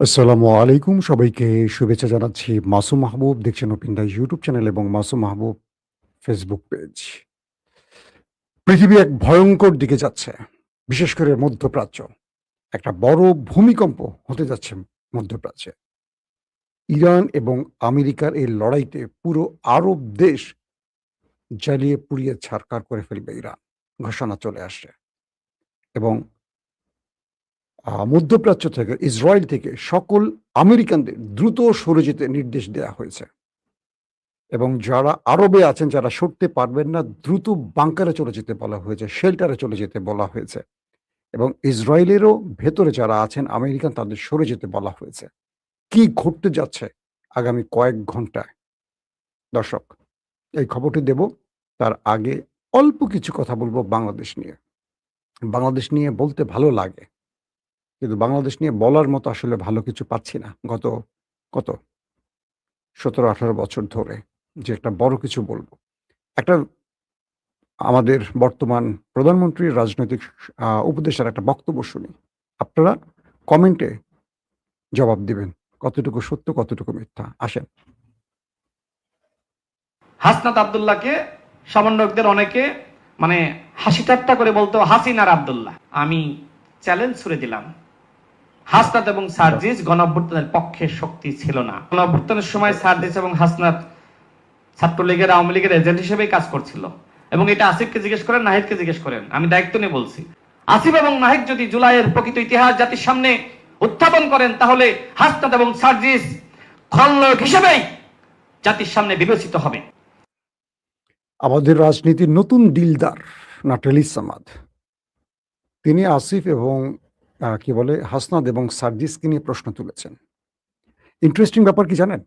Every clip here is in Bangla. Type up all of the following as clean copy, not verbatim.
আসসালামু আলাইকুম। সবাইকে শুভেচ্ছা জানাচ্ছি। মাসুম মাহবুব দেখছেন ওপেন দ্য ইউটিউব চ্যানেল এবং মাসুম মাহবুব ফেসবুক পেজ। পৃথিবী এক ভয়ংকর দিকে যাচ্ছে। বিশেষ করে মধ্যপ্রাচ্য। একটা বড় ভূমিকম্প হতে যাচ্ছে মধ্যপ্রাচ্যে। ইরান এবং আমেরিকার এই লড়াইতে পুরো আরব দেশ জ্বালিয়ে পুড়িয়ে ছারখার করে ফেলবে ইরান। ঘোষণা চলে আসছে এবং মধ্যপ্রাচ্য থেকে ইসরায়েল থেকে সকল আমেরিকানদের দ্রুত সরে যেতে নির্দেশ দেয়া হয়েছে। এবং যারা আরবে আছেন, যারা সরতে পারবেন না, দ্রুত বাঙ্কারে চলে যেতে বলা হয়েছে, শেল্টারে চলে যেতে বলা হয়েছে এবং ইসরায়েলেরও ভেতরে যারা আছেন আমেরিকান, তাদের সরে যেতে বলা হয়েছে। কি ঘটতে যাচ্ছে আগামী কয়েক ঘন্টায়? দর্শক, এই খবরটি দেব। তার আগে অল্প কিছু কথা বলব বাংলাদেশ নিয়ে। বাংলাদেশ নিয়ে বলতে ভালো লাগে। কিন্তু বাংলাদেশ নিয়ে বলার মতো আসলে ভালো কিছু পাচ্ছি না। গত কত ১৭-১৮ বছর ধরে যে একটা বড় কিছু বলব। একটা আমাদের বর্তমান প্রধানমন্ত্রীর রাজনৈতিক উপদেষ্টার একটা বক্তব্য শুনি। আপনারা কমেন্টে জবাব দিবেন। কতটুকু সত্য, কতটুকু মিথ্যা। আসেন। হাসনাত আব্দুল্লাহকে সমন্বয়কদের অনেকে মানে হাসি ঠাট্টা করে বলতো হাসিনার আব্দুল্লাহ। আমি চ্যালেঞ্জ ছুড়ে দিলাম, হাসনাত এবং সার্জিস গণঅভ্যুত্থানের পক্ষে শক্তি ছিল না। গণঅভ্যুত্থানের সময় সার্জিস এবং হাসনাত ছাত্রলীগের, আওয়ামী লীগের এজেন্ট হিসেবেই কাজ করছিল এবং এটা আসিফকে জিজ্ঞেস করেন, নাহিদকে জিজ্ঞেস করেন, আমি দায়িত্ব নিয়ে বলছি। আসিফ এবং নাহিদ যদি জুলাইয়ের প্রকৃত ইতিহাস জাতির সামনে উত্থাপন করেন, তাহলে হাসনাত এবং সার্জিস খলনায়ক হিসেবেই জাতির সামনে বিবেচিত হবে। আমাদের রাজনীতির নতুন দিলদার নাটালি সামাদ। তিনি আসিফ এবং কি বলে হাসনাত এবং সার্জিসকে নিয়ে প্রশ্ন তুলেছেন। ইন্টারেস্টিং ব্যাপার কি জানেন?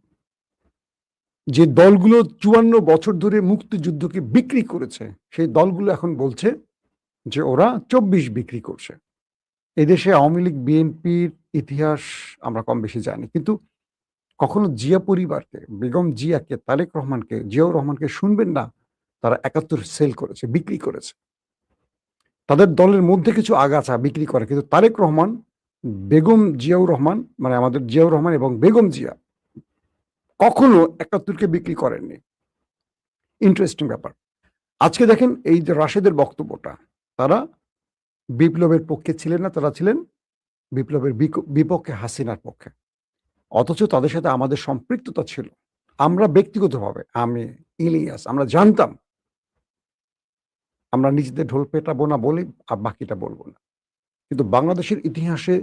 যে দলগুলো ৫৪ বছর ধরে মুক্তিযুদ্ধকে বিক্রি করেছে, সেই দলগুলো এখন বলছে যে ওরা ২৪ বিক্রি করছে। এদেশে আওয়ামী লীগ, বিএনপির ইতিহাস আমরা কম বেশি জানি। কিন্তু কখনো জিয়া পরিবারকে, বেগম জিয়াকে, তারেক রহমানকে, জিয়াউর রহমানকে শুনবেন না তারা ৭১ সেল করেছে, বিক্রি করেছে। তাদের দলের মধ্যে কিছু আগাছা বিক্রি করে। কিন্তু তারেক রহমান, বেগম জিয়াউর রহমান, মানে আমাদের জিয়াউর রহমান এবং বেগম জিয়া কখনো ৭১ কে বিক্রি করেননি। ইন্টারেস্টিং ব্যাপার। আজকে দেখেন এই যে রাশেদের বক্তব্যটা, তারা বিপ্লবের পক্ষে ছিলেন না, তারা ছিলেন বিপ্লবের বিপক্ষে, হাসিনার পক্ষে। অথচ তাদের সাথে আমাদের সম্পৃক্ততা ছিল। আমরা ব্যক্তিগতভাবে, আমি, ইলিয়াস, আমরা জানতাম আমরা নিজেদের ঢোল পেটাবো না বলেই বাকিটা বলব না। কিন্তু বাংলাদেশের ইতিহাসে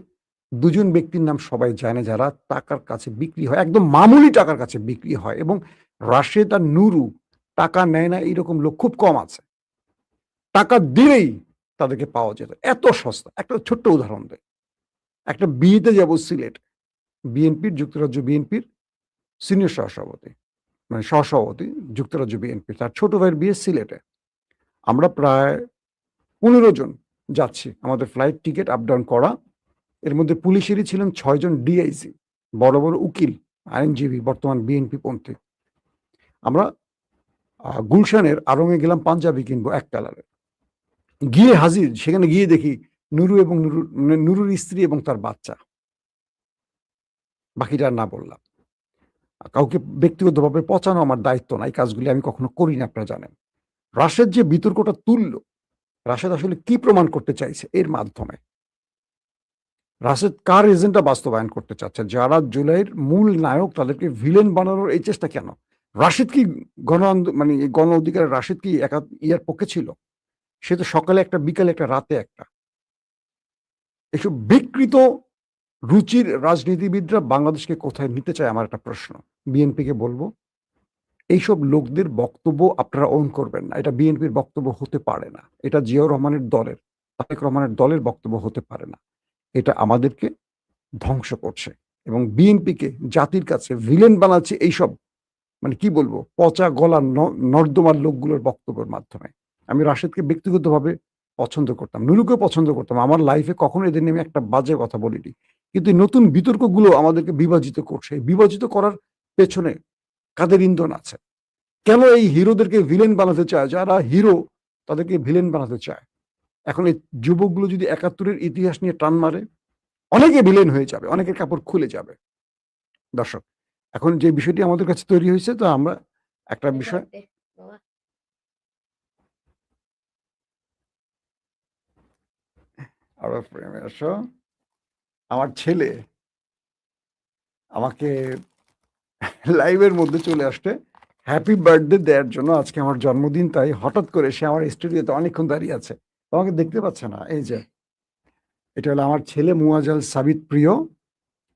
২ জন ব্যক্তির নাম সবাই জানে যারা টাকার কাছে বিক্রি হয়, একদম মামুলি টাকার কাছে বিক্রি হয় এবং রাশেদ আর নুরু টাকা নেয় না এরকম লোক খুব কম আছে। টাকা দিলেই তাদেরকে পাওয়া যেত। এত সস্তা। একটা ছোট্ট উদাহরণ দেই। একটা বিয়েতে যাব সিলেটে। বিএনপির, যুক্তরাজ্য বিএনপির সিনিয়র সহসভাপতি, মানে সহসভাপতি যুক্তরাজ্য বিএনপির। তার ছোট ভাইয়ের বিয়ে সিলেটে। আমরা প্রায় ১৫ জন যাচ্ছি। আমাদের ফ্লাইট টিকেট আপ ডাউন করা। এর মধ্যে পুলিশেরই ছিলেন ৬ জন ডিআইজি, বড়, বড় উকিল, আইনজীবী, বর্তমান বিএনপি পন্থী। আমরা গুলশানের আড়ং-এ গেলাম পাঞ্জাবি কিনবো এক কালারের। গিয়ে হাজির, সেখানে গিয়ে দেখি নুরু এবং নুরুর স্ত্রী এবং তার বাচ্চা। বাকিটা আর না বললাম। কাউকে ব্যক্তিগতভাবে পচানো আমার দায়িত্ব না। এই কাজগুলি আমি কখনো করি না, আপনারা জানেন। রাশেদ যে বিতর্কটা তুলল, রাশেদ আসলে কি প্রমাণ করতে চাইছে এর মাধ্যমে? রাশেদ কার এজেন্ডা বাস্তবায়ন করতে চাচ্ছে? যারা জুলাইয়ের মূল নায়ক তাদেরকে ভিলেন বানানোর এই চেষ্টা কেন? রাশেদ কি মানে গণ অধিকারের রাশেদ কি ইয়ার পক্ষে ছিল? সে তো সকালে একটা, বিকালে একটা, রাতে একটা। এসব বিকৃত রুচির রাজনীতিবিদরা বাংলাদেশকে কোথায় নিতে চায় আমার একটা প্রশ্ন। বিএনপিকে বলব, এইসব লোকদের বক্তব্য আপনারা অন করবেন না। এটা বিএনপির বক্তব্য হতে পারে না। এটা জিয়াউর রহমানের দলের, তারেক রহমানের দলের বক্তব্য হতে পারে না। এটা আমাদেরকে ধ্বংস করছে এবং বিএনপিকে জাতির কাছে ভিলেন বানাচ্ছে এইসব, মানে কি বলবো, পচা গলা নর্দমার লোকগুলোর বক্তব্যের মাধ্যমে। আমি রাশেদকে ব্যক্তিগতভাবে পছন্দ করতাম, নুরুকেও পছন্দ করতাম। আমার লাইফে কখনো এদের নিয়ে একটা বাজে কথা বলিনি। কিন্তু এই নতুন বিতর্কগুলো আমাদেরকে বিভাজিত করছে। বিভাজিত করার পেছনে কাদের ইন্ধন আছে? কেন এই হিরোদেরকে ভিলেন বানাতে চায়? যারা হিরো তাদেরকে ভিলেন বানাতে চায়। এখন এই যুবকগুলো যদি ৭১ এর ইতিহাস নিয়ে টান মারে, অনেকে ভিলেন হয়ে যাবে, অনেকের কাপড় খুলে যাবে। দর্শক, এখন যে বিষয়টি আমাদের কাছে তৈরি হয়েছে, তো আমরা একটা বিষয় আবার ফ্রেমে আসো। আমার ছেলে আমাকে লাইভের মধ্যে চলে আসতে হ্যাপি বার্থডে দেওয়ার জন্য। আজকে আমার জন্মদিন, তাই হঠাৎ করে সে আমার স্টুডিওতে অনেকক্ষণ দাঁড়িয়ে আছে, আমাকে দেখতে পাচ্ছে না। এই যে এটা হলো আমার ছেলে মুয়াজ্জল সাবিত প্রিয়,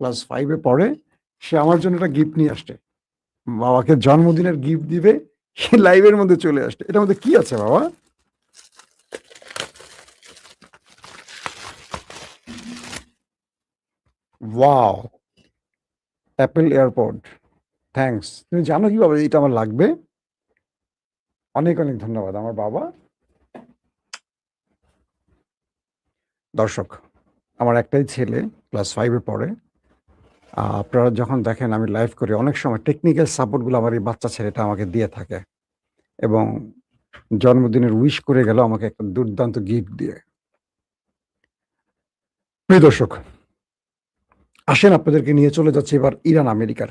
ক্লাস 5-এ পড়ে। সে আমার জন্য একটা গিফট নিয়ে আসছে, বাবাকে জন্মদিনের গিফট দিবে, সে লাইভের মধ্যে চলে আসছে। এটার মধ্যে কি আছে বাবা? Wow, Apple AirPod, thanks. তুমি জানো কিভাবে এটা আমার লাগবে? অনেক অনেক ধন্যবাদ আমার বাবা। দর্শক, আমার একটাই ছেলে, ক্লাস 5-এ পড়ে। আপনারা যখন দেখেন আমি লাইভ করি, অনেক সময় টেকনিক্যাল সাপোর্টগুলো আমার এই বাচ্চা ছেলেটা আমাকে দিয়ে থাকে, এবং জন্মদিনের উইশ করে গেল আমাকে একটা দুর্দান্ত গিফট দিয়ে। প্রিয় দর্শক, আসেন আপনাদেরকে নিয়ে চলে যাচ্ছে এবার ইরান আমেরিকার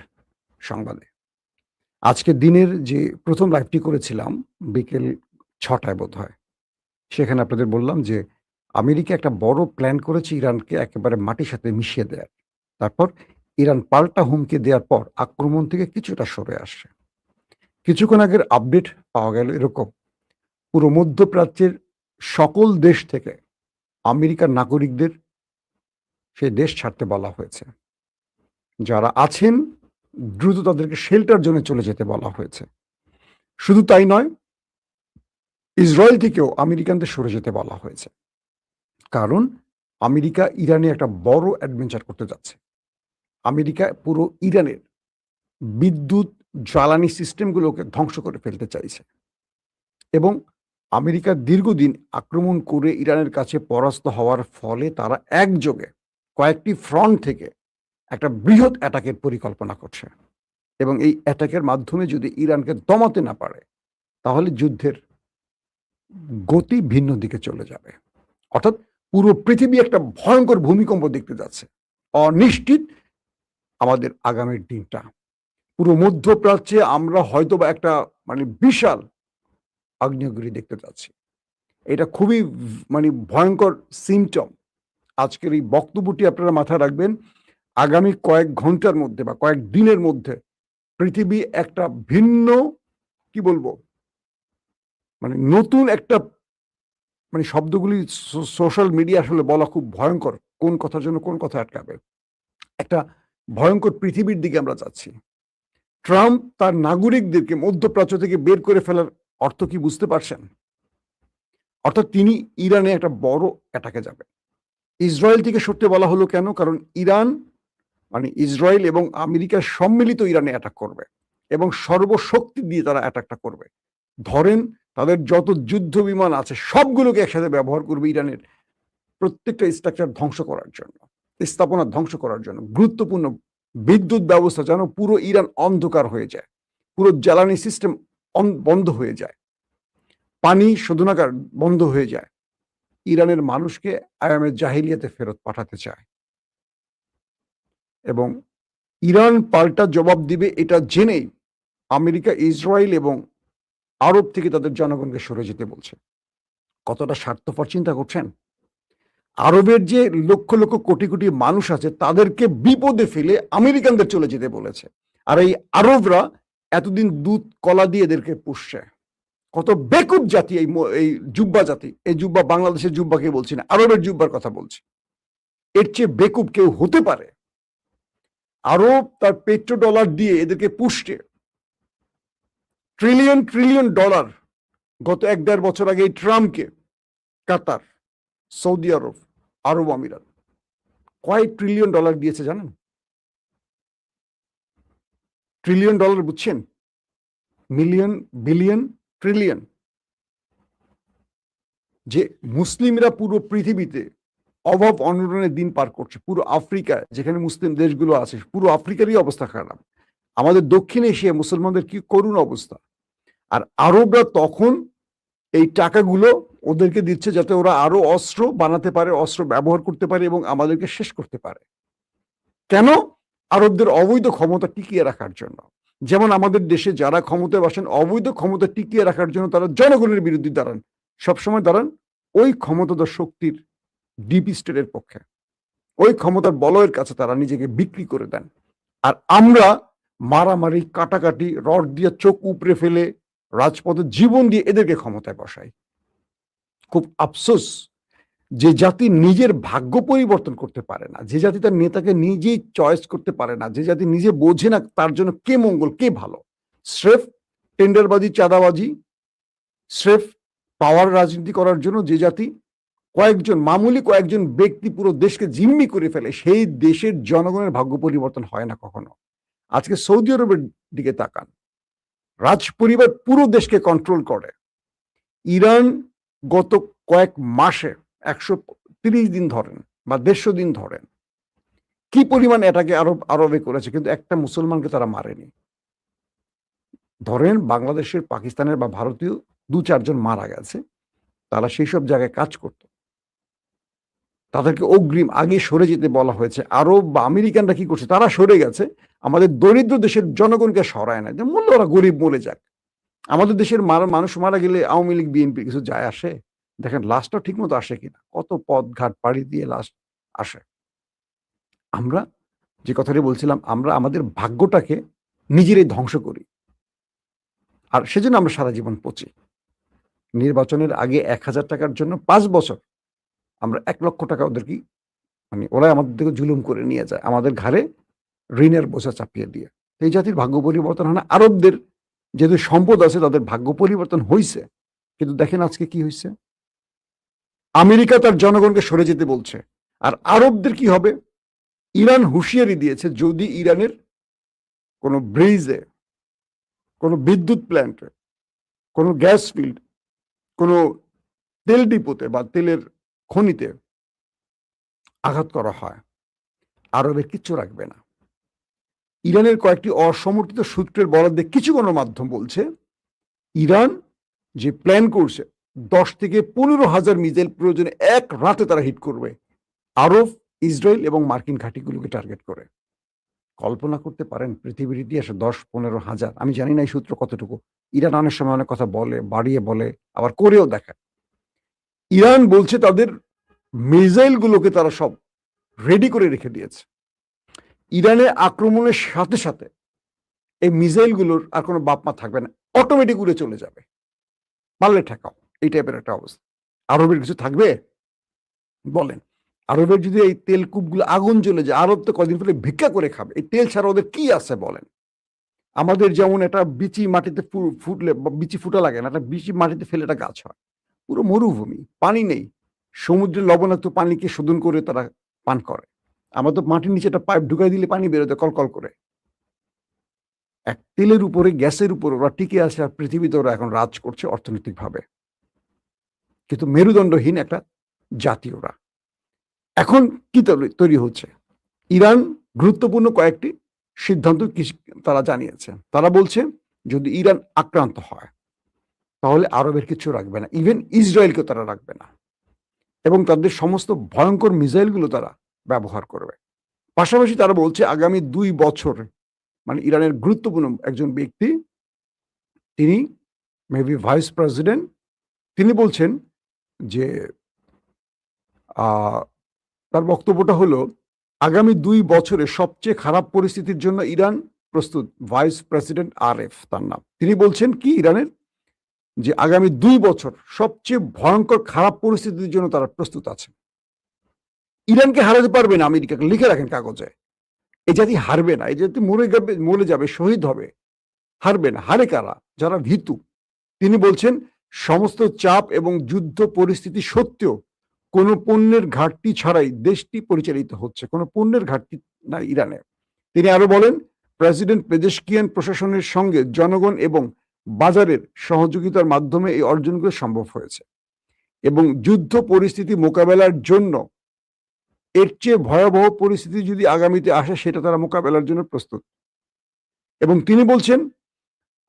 সংবাদে। আজকে দিনের যে প্রথম লাইভটি করেছিলাম বিকেল 6টায় বোধ হয়, সেখানে আপনাদের বললাম যে আমেরিকা একটা বড় প্ল্যান করেছে ইরানকে একেবারে মাটির সাথে মিশিয়ে দেয়ার। তারপর ইরান পাল্টা হুমকি দেওয়ার পর আক্রমণ থেকে কিছুটা সরে আসছে। কিছুক্ষণ আগের আপডেট পাওয়া গেল এরকম, পুরো মধ্যপ্রাচ্যের সকল দেশ থেকে আমেরিকার নাগরিকদের সেই দেশ ছাড়তে বলা হয়েছে। যারা আছেন দ্রুত তাদেরকে শেল্টার জোনে চলে যেতে বলা হয়েছে। শুধু তাই নয়, ইসরায়েল থেকেও আমেরিকানদের সরে যেতে বলা হয়েছে, কারণ আমেরিকা ইরানে একটা বড় অ্যাডভেঞ্চার করতে যাচ্ছে। আমেরিকা পুরো ইরানের বিদ্যুৎ জ্বালানি সিস্টেমগুলোকে ধ্বংস করে ফেলতে চাইছে, এবং আমেরিকা দীর্ঘদিন আক্রমণ করে ইরানের কাছে পরাস্ত হওয়ার ফলে তারা একযোগে কয়েকটি ফ্রন্ট থেকে একটা বৃহৎ অ্যাটাকের পরিকল্পনা করছে, এবং এই অ্যাটাকের মাধ্যমে যদি ইরানকে দমাতে না পারে, তাহলে যুদ্ধের গতি ভিন্ন দিকে চলে যাবে। অর্থাৎ পুরো পৃথিবী একটা ভয়ঙ্কর ভূমিকম্প দেখতে যাচ্ছে। অনিশ্চিত আমাদের আগামীর দিনটা। পুরো মধ্যপ্রাচ্যে আমরা হয়তোবা একটা বিশাল আগ্নেয়গিরি দেখতে যাচ্ছি। এটা খুবই ভয়ঙ্কর সিমটম। আজকের এই বক্তব্যটি আপনারা মাথায় রাখবেন। আগামী কয়েক ঘন্টার মধ্যে বা কয়েক দিনের মধ্যে পৃথিবী একটা ভিন্ন, কি বলবো, নতুন একটা, শব্দগুলি সোশ্যাল মিডিয়া আসলে বলা খুব ভয়ঙ্কর, কোন কথার জন্য কোন কথা আটকাবে। একটা ভয়ঙ্কর পৃথিবীর দিকে আমরা যাচ্ছি। ট্রাম্প তার নাগরিকদেরকে মধ্যপ্রাচ্য থেকে বের করে ফেলার অর্থ কি বুঝতে পারছেন? অর্থাৎ তিনি ইরানে একটা বড় অ্যাটাকে যাবেন। ইসরায়েল থেকে সরতে বলা হলো কেন? কারণ ইরান ইসরায়েল এবং আমেরিকার সম্মিলিত ইরানে অ্যাটাক করবে, এবং সর্বশক্তি দিয়ে তারা অ্যাটাকটা করবে। ধরেন তাদের যত যুদ্ধ বিমান আছে সবগুলোকে একসাথে ব্যবহার করবে ইরানের প্রত্যেকটা স্ট্রাকচার ধ্বংস করার জন্য, স্থাপনা ধ্বংস করার জন্য। গুরুত্বপূর্ণ বিদ্যুৎ ব্যবস্থা যেন পুরো ইরান অন্ধকার হয়ে যায়, পুরো জ্বালানি সিস্টেম বন্ধ হয়ে যায়, পানি শোধনাগার বন্ধ হয়ে যায়। ইরানের মানুষকে আয়ামে জাহিলিয়াতে ফেরত পাঠাতে চায়, এবং ইরান পাল্টা জবাব দিবে এটা জেনেই আমেরিকা, ইসরায়েল এবং আরব থেকে তাদের জনগণকে সরে যেতে বলছে। কতটা স্বার্থপর চিন্তা করছেন? আরবের যে লক্ষ লক্ষ কোটি কোটি মানুষ আছে তাদেরকে বিপদে ফেলে আমেরিকানদের চলে যেতে বলেছে, আর এই আরবরা এতদিন দুধ কলা দিয়ে এদেরকে পুষছে। কত বেকুব জাতি এই জুব্বা জাতি। এই জুব্বা বাংলাদেশের জুব্বাকে বলছি না, আরবের জুব্বার কথা বলছি। এর চেয়ে বেকুব কেউ হতে পারে? আরব তার পেট্রো ডলার দিয়ে এদেরকে পুষছে। ট্রিলিয়ন ট্রিলিয়ন ডলার গত 1-1.5 বছর আগে এই ট্রাম্পকে কাতার, সৌদি আরব, আরব আমিরাত কয়েক ট্রিলিয়ন ডলার দিয়েছে জানেন? ট্রিলিয়ন ডলার বুঝছেন? Million, billion, trillion. যে মুসলিমরা পুরো পৃথিবীতে অভাব অনটনের দিন পার করছে, পুরো আফ্রিকা যেখানে মুসলিম দেশগুলো আছে পুরো আফ্রিকারই অবস্থা খারাপ। আমাদের দক্ষিণ এশিয়ায় মুসলমানদের কি করুণ অবস্থা। আর আরবরা তখন এই টাকাগুলো ওদেরকে দিচ্ছে যাতে ওরা আরো অস্ত্র বানাতে পারে, অস্ত্র ব্যবহার করতে পারে এবং আমাদেরকে শেষ করতে পারে। কেন? আরবদের অবৈধ ক্ষমতা টিকিয়ে রাখার জন্য। যেমন আমাদের দেশে যারা ক্ষমতায় বসেন অবৈধ ক্ষমতা টিকিয়ে রাখার জন্য তারা জনগণের বিরুদ্ধে দাঁড়ান, সবসময় দাঁড়ান ওই ক্ষমতাধর শক্তির ডিপ স্টেটের পক্ষে, ওই ক্ষমতার বলয়ের কাছে তারা নিজেকে বিক্রি করে দেন। আর আমরা মারামারি, কাটাকাটি, রড দিয়ে চোখ উপড়ে ফেলে রাজপথে জীবন দিয়ে এদেরকে ক্ষমতায় বসাই। খুব আফসোস যে জাতি নিজের ভাগ্য পরিবর্তন করতে পারে না, যে জাতি তার নেতাকে নিজেই চয়েস করতে পারে না, যে জাতি নিজে বোঝে না তার জন্য কে মঙ্গল কে ভালো, স্রেফ টেন্ডারবাজি, চাঁদাবাজি, স্রেফ পাওয়ার রাজনীতি করার জন্য যে জাতি মামুলি কয়েকজন ব্যক্তি পুরো দেশকে জিম্মি করে ফেলে, সেই দেশের জনগণের ভাগ্য পরিবর্তন হয় না কখনো। আজকে সৌদি আরবের দিকে তাকান, রাজ পরিবার পুরো দেশকে কন্ট্রোল করে। ইরান গত কয়েক মাসে 130 দিন ধরেন বা 150 দিন ধরেন কি পরিমাণ এটাকে আরবে করেছে, কিন্তু একটা মুসলমানকে তারা মারেনি। ধরেন বাংলাদেশের, পাকিস্তানের বা ভারতীয় 2-4 জন মারা গেছে, তারা সেই সব জায়গায় কাজ করত, তাদেরকে অগ্রিম আগে সরে যেতে বলা হয়েছে। আরব বা আমেরিকানরা কি করছে, তারা সরে গেছে, আমাদের দরিদ্র দেশের জনগণকে সরায় না, যে মূল্য ওরা গরিব মরে যাক। আমাদের দেশের মানুষ মারা গেলে আওয়ামী লীগ বিএনপি কিছু যায় আসে? দেখেন লাশটা ঠিক মতো আসে কিনা, কত পথ ঘাট পাড়ি দিয়ে লাশ আসে। আমরা যে কথাটি বলছিলাম, আমরা আমাদের ভাগ্যটাকে নিজেরাই ধ্বংস করি, আর সেজন্য আমরা সারা জীবন পচি। নির্বাচনের আগে 1000 টাকার জন্য 5 বছর আমরা 1 লক্ষ টাকা ওদেরকে, মানে ওরা আমাদের থেকে জুলুম করে নিয়ে যায়, আমাদের ঘাড়ে ঋণের বোঝা চাপিয়ে দিয়ে। এই জাতির ভাগ্য পরিবর্তন হয় না। আরবদের যেহেতু সম্পদ আছে তাদের ভাগ্য পরিবর্তন হইছে, কিন্তু দেখেন আজকে কি হয়েছে, আমেরিকা তার জনগণকে সরে যেতে বলছে। আর আরবদের কি হবে? ইরান হুঁশিয়ারি দিয়েছে, যদি ইরানের কোনো ব্রিজে, কোনো বিদ্যুৎ প্ল্যান্টে, কোনো গ্যাস ফিল্ড, কোনো তেল ডিপোতে বা তেলের খনিতে আঘাত করা হয়, আরবের কিচ্ছু রাখবে না। ইরানের কয়েকটি অসমর্থিত সূত্রের বরাদ্দে কিছু গণমাধ্যম বলছে, ইরান যে প্ল্যান করছে 10 থেকে 15,000 মিসাইল প্রয়োজনে এক রাতে তারা হিট করবে আরব, ইসরায়েল এবং মার্কিন ঘাঁটিগুলোকে টার্গেট করে। কল্পনা করতে পারেন পৃথিবীর ইতিহাসে 10-15,000, আমি জানি না এই সূত্র কতটুকু, ইরান অনেক সময় অনেক কথা বলে, বাড়িয়ে বলে, আবার করেও দেখায়। ইরান বলছে তাদের মিসাইল গুলোকে তারা সব রেডি করে রেখে দিয়েছে। ইরানের আক্রমণের সাথে সাথে এই মিসাইল গুলোর আর কোনো বাপমা থাকবে না, অটোমেটিক উড়ে চলে যাবে, পারলে ঠেকাও, এই টাইপের একটা অবস্থা। আরবের কিছু থাকবে বলেন? আরবের যদি এই তেল কূপগুলো আগুন জ্বলে যায়, আরব তো কদিন পরে ভিক্ষা করে খাবে। এই তেল ছাড়া ওদের কি আছে বলেন? আমাদের যেমন একটা বিচি মাটিতে ফুটলে, বিচি ফুটা লাগে না, একটা বিচি মাটিতে ফেলে একটা গাছ হয়, পুরো মরুভূমি, পানি নেই, সমুদ্রের লবণাক্ত পানিকে শোধন করে তারা পান করে। আমরা তো মাটির নিচে একটা পাইপ ঢুকাই দিলে পানি বেরোতে কলকল করে। এক তেলের উপরে, গ্যাসের উপর ওরা টিকে আছে, আর পৃথিবীতে ওরা এখন রাজ করছে অর্থনৈতিকভাবে, কিন্তু মেরুদণ্ডহীন একটা জাতি ওরা। এখন কি তৈরি হচ্ছে? ইরান গুরুত্বপূর্ণ কয়েকটি সিদ্ধান্ত তারা জানিয়েছে। তারা বলছে যদি ইরান আক্রান্ত হয় তাহলে আরবের কিছু রাখবে না, ইভেন ইসরায়েলকেও তারা রাখবে না, এবং তাদের সমস্ত ভয়ঙ্কর মিসাইলগুলো তারা ব্যবহার করবে। পাশাপাশি তারা বলছে আগামী 2 বছর, মানে ইরানের গুরুত্বপূর্ণ একজন ব্যক্তি, তিনি মেবি ভাইস প্রেসিডেন্ট, তিনি বলছেন যে তার বক্তব্যটা হলো আগামী 2 বছরে সবচেয়ে খারাপ পরিস্থিতির জন্য ইরান প্রস্তুত। ভাইস প্রেসিডেন্ট আরএফ তার নাম। তিনি বলছেন কি, ইরানের যে আগামী 2 বছর সবচেয়ে ভয়ঙ্কর খারাপ পরিস্থিতির জন্য তারা প্রস্তুত আছে। ইরানকে হারাতে পারবে না আমেরিকাকে, লিখে রাখেন কাগজে। এই জাতি হারবে না, এই জাতি মরে যাবে, শহীদ হবে, হারবে না। হারে কারা? যারা ভীতু। তিনি বলছেন সমস্ত চাপ এবং যুদ্ধ পরিস্থিতি সত্ত্বেও কোনো পণ্যের ঘাটতি ছাড়াই দেশটি পরিচালিত হচ্ছে, কোনো পণ্যের ঘাটতি না ইরানে। তিনি আরো বলেন প্রেসিডেন্ট পেজেশকিয়ান প্রশাসনের সঙ্গে জনগণ এবং বাজারের সহযোগিতার মাধ্যমে এই অর্জনগুলো সম্ভব হয়েছে, এবং যুদ্ধ পরিস্থিতি মোকাবেলার জন্য এর চেয়ে ভয়াবহ পরিস্থিতি যদি আগামীতে আসে সেটা তারা মোকাবেলার জন্য প্রস্তুত। এবং তিনি বলছেন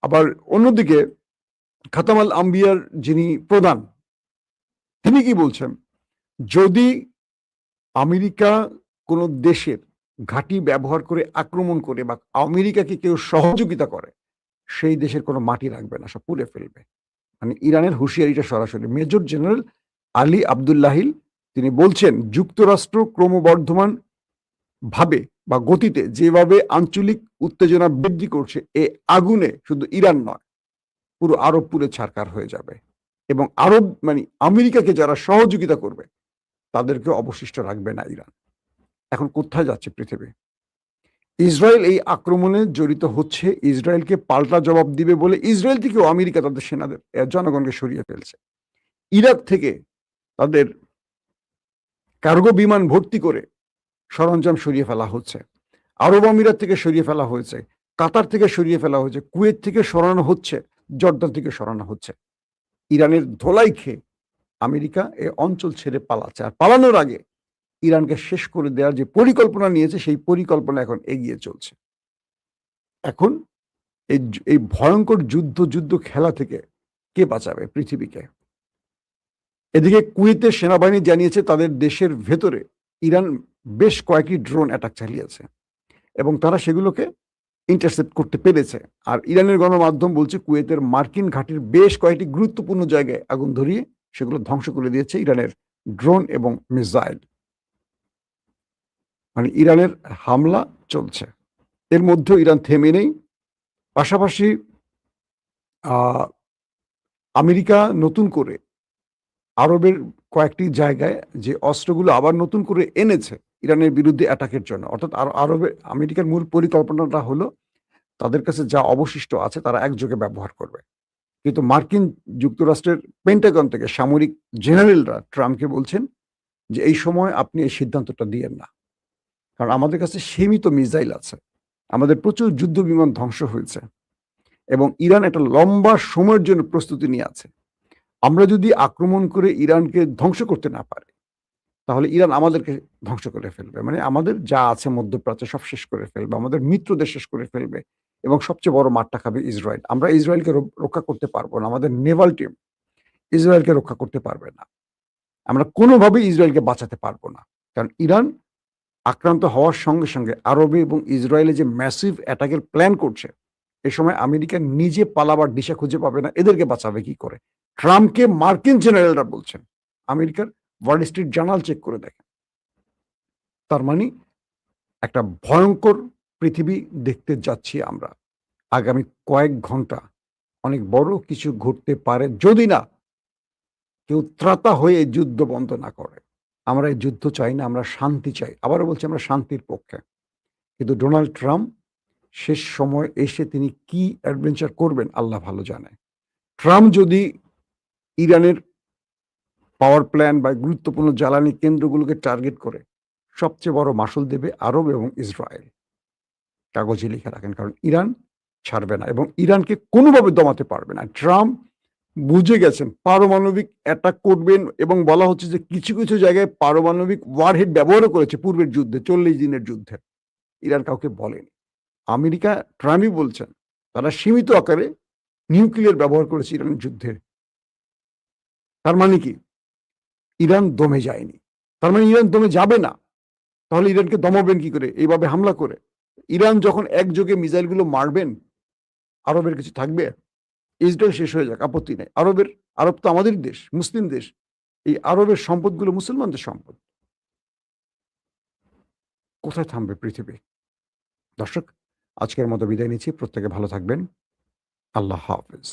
আবার অন্যদিকে খাতাম আল আম্বিয়ার যিনি প্রধান, তিনি কি বলছেন? যদি আমেরিকা কোনো দেশের ঘাঁটি ব্যবহার করে আক্রমণ করে বা আমেরিকাকে কেউ সহযোগিতা করে, সেই দেশের কোনো মাটি রাখবে না, সব পুড়ে ফেলবে। মানে ইরানের হুঁশিয়ারিটা সরাসরি। মেজর জেনারেল আলী আব্দুল্লাহিল তিনি বলছেন, যুক্তরাষ্ট্র ক্রমবর্ধমান ভাবে বা গতিতে যেভাবে আঞ্চলিক উত্তেজনা বৃদ্ধি করছে, এ আগুনে শুধু ইরান নয়, পুরো আরব পুড়ে ছারখার হয়ে যাবে। এবং আরব মানে আমেরিকাকে যারা সহযোগিতা করবে তাদেরকে অবশিষ্ট রাখবে না ইরান। এখন কোথায় যাচ্ছে পৃথিবী? ইসরায়েল এই আক্রমণে জড়িত হচ্ছে, ইসরায়েলকে পাল্টা জবাব দিবে বলে ইসরায়েল থেকেও আমেরিকা তাদের সেনাদের জনগণকে সরিয়ে ফেলছে। ইরাক থেকে তাদের কার্গো বিমান ভর্তি করে সরঞ্জাম সরিয়ে ফেলা হচ্ছে। আরব আমিরাত থেকে সরিয়ে ফেলা হয়েছে, কাতার থেকে সরিয়ে ফেলা হয়েছে, কুয়েত থেকে সরানো হচ্ছে, জর্দান থেকে সরানো হচ্ছে। ইরানের ধোলাই খেয়ে আমেরিকা এ অঞ্চল ছেড়ে পালাচ্ছে। আর পালানোর আগে ইরানকে শেষ করে দেওয়ার যে পরিকল্পনা নিয়েছে, সেই পরিকল্পনা এখন এগিয়ে চলছে। এখন এই ভয়ঙ্কর যুদ্ধ খেলা থেকে কে বাঁচাবে পৃথিবীকে? এদিকে কুয়েতের সেনাবাহিনী জানিয়েছে তাদের দেশের ভেতরে ইরান বেশ কয়েকটি ড্রোন অ্যাটাক চালিয়েছে এবং তারা সেগুলোকে ইন্টারসেপ্ট করতে পেরেছে। আর ইরানের গণমাধ্যম বলছে কুয়েতের মার্কিন ঘাঁটির বেশ কয়েকটি গুরুত্বপূর্ণ জায়গায় আগুন ধরিয়ে সেগুলো ধ্বংস করে দিয়েছে ইরানের ড্রোন এবং মিসাইল। মানে ইরানের হামলা চলছে, এর মধ্যেও ইরান থেমে নেই। পাশাপাশি আমেরিকা নতুন করে আরবের কয়েকটি জায়গায় যে অস্ত্রগুলো আবার নতুন করে এনেছে ইরানের বিরুদ্ধে অ্যাটাকের জন্য, অর্থাৎ আরবে আমেরিকার মূল পরিকল্পনাটা হলো তাদের কাছে যা অবশিষ্ট আছে তারা একযোগে ব্যবহার করবে। কিন্তু মার্কিন যুক্তরাষ্ট্রের পেন্টাগন থেকে সামরিক জেনারেলরা ট্রাম্পকে বলছেন যে এই সময় আপনি এই সিদ্ধান্তটা দিয়েন না, কারণ আমাদের কাছে সীমিত মিসাইল আছে, আমাদের প্রচুর যুদ্ধ বিমান ধ্বংস হয়েছে এবং ইরান একটা লম্বা সময়ের জন্য প্রস্তুতি নিয়ে আছে। আমরা যদি আক্রমণ করে ইরানকে ধ্বংস করতে না পারি, তাহলে ইরান আমাদেরকে ধ্বংস করে ফেলবে। মানে আমাদের যা আছে মধ্যপ্রাচ্যে সব শেষ করে ফেলবে, আমাদের মিত্রদের শেষ করে ফেলবে এবং সবচেয়ে বড় মারটা খাবে ইসরায়েল। আমরা ইসরায়েলকে রক্ষা করতে পারবো না, আমাদের নেভাল টিম ইসরায়েলকে রক্ষা করতে পারবে না। আমরা কোনোভাবেই ইসরায়েলকে বাঁচাতে পারবো না, কারণ ইরান আক্রান্ত হওয়ার সঙ্গে সঙ্গে আরবে এবং ইসরায়েলে যে ম্যাসিভ অ্যাটাকের প্ল্যান করছে, এ সময় আমেরিকা নিজে পালাবার দিশা খুঁজে পাবে না, এদেরকে বাঁচাবে কি করে? ট্রাম্পকে মার্কিন জেনারেলরা বলছেন, আমেরিকার ওয়াল স্ট্রিট জার্নাল চেক করে দেখেন। তার মানে একটা ভয়ঙ্কর পৃথিবী দেখতে যাচ্ছি আমরা। আগামী কয়েক ঘন্টা অনেক বড় কিছু ঘটতে পারে যদি না কেউ ত্রাতা হয়ে এই যুদ্ধ বন্ধ না করে। আমরা এই যুদ্ধ চাই না, আমরা শান্তি চাই। আবারও বলছি, আমরা শান্তির পক্ষে। কিন্তু ডোনাল্ড ট্রাম্প শেষ সময় এসে তিনি কি অ্যাডভেঞ্চার করবেন আল্লাহ ভালো জানে। ট্রাম্প যদি ইরানের পাওয়ার প্ল্যান্ট বা গুরুত্বপূর্ণ জ্বালানি কেন্দ্রগুলোকে টার্গেট করে সবচেয়ে বড় মাসুল দেবে আরব এবং ইসরায়েল। কাগজে লিখে রাখেন, কারণ ইরান ছাড়বে না এবং ইরানকে কোনোভাবে দমাতে পারবে না। ট্রাম্প বুঝে গেছেন পারমাণবিক অ্যাটাক করবেন এবং বলা হচ্ছে যে কিছু কিছু জায়গায় পারমাণবিক ওয়ারহেড ব্যবহারও করেছে পূর্বের যুদ্ধে, 40 দিনের যুদ্ধে। ইরান কাউকে বলেনি। আমেরিকা ট্রাম্পই বলছেন তারা সীমিত আকারে নিউক্লিয়ার ব্যবহার করেছে ইরানের যুদ্ধে। তার মানে কি ইরান দমে যায়নি, তার মানে ইরান দমে যাবে না। তাহলে ইরানকে দমাবেন কি করে এইভাবে হামলা করে? ইরান যখন একযোগে মিসাইলগুলো মারবেন, আরবের কিছু থাকবে? ইসরায়েল শেষ হয়ে যাক, আপত্তি নেই। আরব তো আমাদের দেশ, মুসলিম দেশ। এই আরবের সম্পদগুলো মুসলমানদের সম্পদ। কোথায় থামবে পৃথিবী? দর্শক, আজকের মতো বিদায় নিচ্ছি। প্রত্যেকে ভালো থাকবেন। আল্লাহ হাফেজ।